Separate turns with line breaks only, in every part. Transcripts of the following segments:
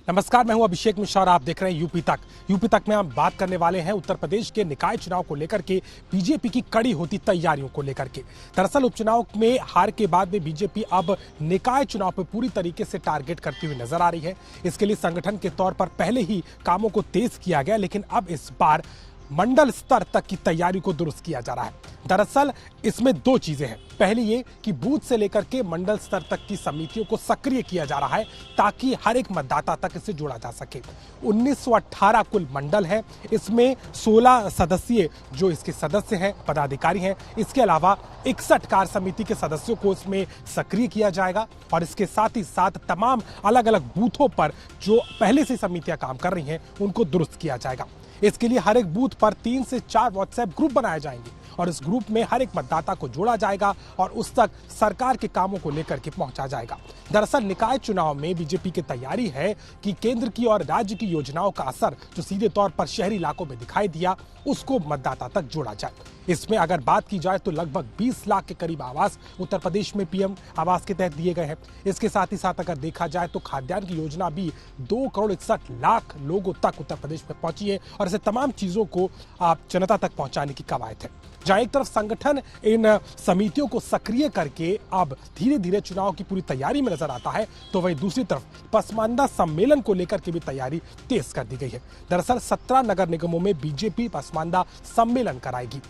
नमस्कार, मैं हूं अभिषेक मिश्रा और आप देख रहे हैं यूपी तक। यूपी तक में हम बात करने वाले हैं उत्तर प्रदेश के निकाय चुनाव को लेकर के बीजेपी की कड़ी होती तैयारियों को लेकर के। दरअसल उपचुनाव में हार के बाद में बीजेपी अब निकाय चुनाव पर पूरी तरीके से टारगेट करती हुई नजर आ रही है। इसके लिए संगठन के तौर पर पहले ही कामों को तेज किया गया, लेकिन अब इस बार मंडल स्तर तक की तैयारी को दुरुस्त किया जा रहा है। दरअसल इसमें दो चीजें हैं। पहली ये कि बूथ से लेकर के मंडल स्तर तक की समितियों को सक्रिय किया जा रहा है ताकि हर एक मतदाता तक इसे जोड़ा जा सके। 1918 कुल मंडल है, इसमें 16 सदस्यीय जो इसके सदस्य हैं, पदाधिकारी हैं। इसके अलावा 61 कार्य समिति के सदस्यों को इसमें सक्रिय किया जाएगा और इसके साथ ही साथ तमाम अलग अलग बूथों पर जो पहले से समितियां काम कर रही हैं उनको दुरुस्त किया जाएगा। इसके लिए हर एक बूथ पर 3 से 4 व्हाट्सएप ग्रुप बनाए जाएंगे और इस ग्रुप में हर एक मतदाता को जोड़ा जाएगा और उस तक सरकार के कामों को लेकर के पहुंचा जाएगा। दरअसल निकाय चुनाव में बीजेपी की तैयारी है कि केंद्र की और राज्य की योजनाओं का असर जो सीधे तौर पर शहरी इलाकों में दिखाई दिया उसको मतदाता तक जोड़ा जाए। इसमें अगर बात की जाए तो लगभग 20 लाख के करीब आवास उत्तर प्रदेश में पीएम आवास के तहत दिए गए हैं। इसके साथ ही साथ अगर देखा जाए तो खाद्यान्न की योजना भी 2 करोड़ 61 लाख लोगों तक उत्तर प्रदेश में पहुंची है और ऐसे तमाम चीजों को आप जनता तक पहुंचाने की कवायद है। जहां एक तरफ संगठन इन समितियों को सक्रिय करके अब धीरे धीरे चुनाव की पूरी तैयारी में नजर आता है, तो वहीं दूसरी तरफ पसमानदा सम्मेलन को लेकर के भी तैयारी तेज कर दी गई है। दरअसल 17 नगर निगमों में बीजेपी पसमानदा सम्मेलन कराएगी।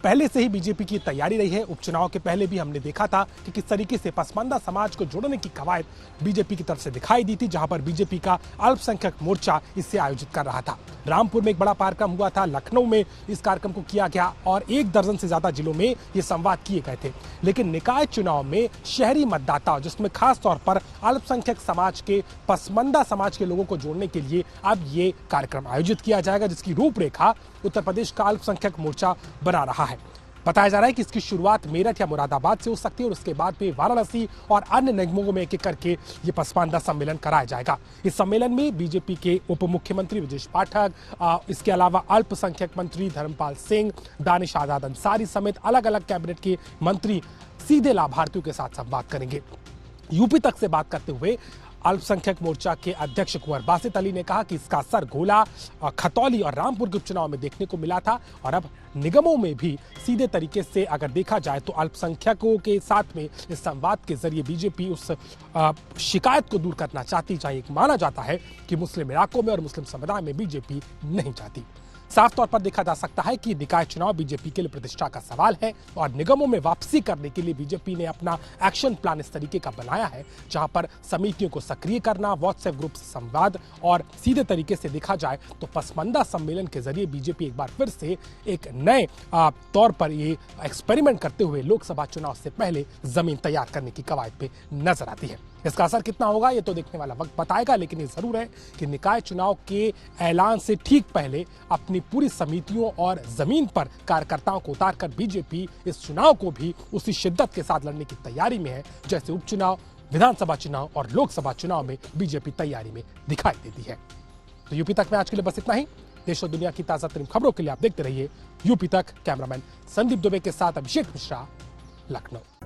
पहले से ही बीजेपी की तैयारी रही है। उपचुनाव के पहले भी हमने देखा था कि किस तरीके से पसमानदा समाज को जोड़ने की कवायद बीजेपी की तरफ से दिखाई दी थी, जहां पर बीजेपी का अल्पसंख्यक मोर्चा इसे आयोजित कर रहा था। रामपुर में एक बड़ा कार्यक्रम हुआ था, लखनऊ में इस कार्यक्रम को किया गया और 1 दर्जन से ज्यादा जिलों में ये संवाद किए गए थे। लेकिन निकाय चुनाव में शहरी मतदाता, जिसमें खास तौर पर अल्पसंख्यक समाज के, पसमानदा समाज के लोगों को जोड़ने के लिए अब ये कार्यक्रम आयोजित किया जाएगा, जिसकी रूपरेखा उत्तर प्रदेश का अल्पसंख्यक मोर्चा बना रहा है। बताया जा रहा है कि इसकी शुरुआत मेरठ या मुरादाबाद से हो सकती है और उसके बाद में वाराणसी और अन्य निगमों में एक-एक करके ये पसमानदा सम्मेलन कराया जाएगा। इस सम्मेलन में बीजेपी के उप मुख्यमंत्री ब्रजेश पाठक, इसके अलावा अल्पसंख्यक मंत्री धर्मपाल सिंह, दानिश आजाद अंसारी समेत अलग अलग कैबिनेट के मंत्री सीधे लाभार्थियों के साथ संवाद करेंगे। यूपी तक से बात करते हुए अल्पसंख्यक मोर्चा के अध्यक्ष कुंवर बासित अली ने कहा कि इसका असर घोला, खतौली और रामपुर के उपचुनाव में देखने को मिला था और अब निगमों में भी सीधे तरीके से अगर देखा जाए तो अल्पसंख्यकों के साथ में इस संवाद के जरिए बीजेपी उस शिकायत को दूर करना चाहती, जहां एक माना जाता है कि मुस्लिम इलाकों में और मुस्लिम समुदाय में बीजेपी नहीं चाहती। साफ तौर पर देखा जा सकता है कि निकाय चुनाव बीजेपी के लिए प्रतिष्ठा का सवाल है और निगमों में वापसी करने के लिए बीजेपी ने अपना एक्शन प्लान इस तरीके का बनाया है, जहां पर समितियों को सक्रिय करना, व्हाट्सएप ग्रुप से संवाद और सीधे तरीके से देखा जाए तो पसमानदा सम्मेलन के जरिए बीजेपी एक बार फिर से एक नए तौर पर ये एक्सपेरिमेंट करते हुए लोकसभा चुनाव से पहले जमीन तैयार करने की कवायद पे नजर आती है। इसका असर कितना होगा ये तो देखने वाला वक्त बताएगा, लेकिन ये जरूर है कि निकाय चुनाव के ऐलान से ठीक पहले अपनी पूरी समितियों और जमीन पर कार्यकर्ताओं को उतारकर बीजेपी इस चुनाव को भी उसी शिद्दत के साथ लड़ने की तैयारी में है जैसे उपचुनाव, विधानसभा चुनाव और लोकसभा चुनाव में बीजेपी तैयारी में दिखाई देती है। तो यूपी तक में आज के लिए बस इतना ही। देश और दुनिया की ताजा तरीन खबरों के लिए आप देखते रहिए यूपी तक। कैमरामैन संदीप दुबे के साथ अभिषेक मिश्रा, लखनऊ।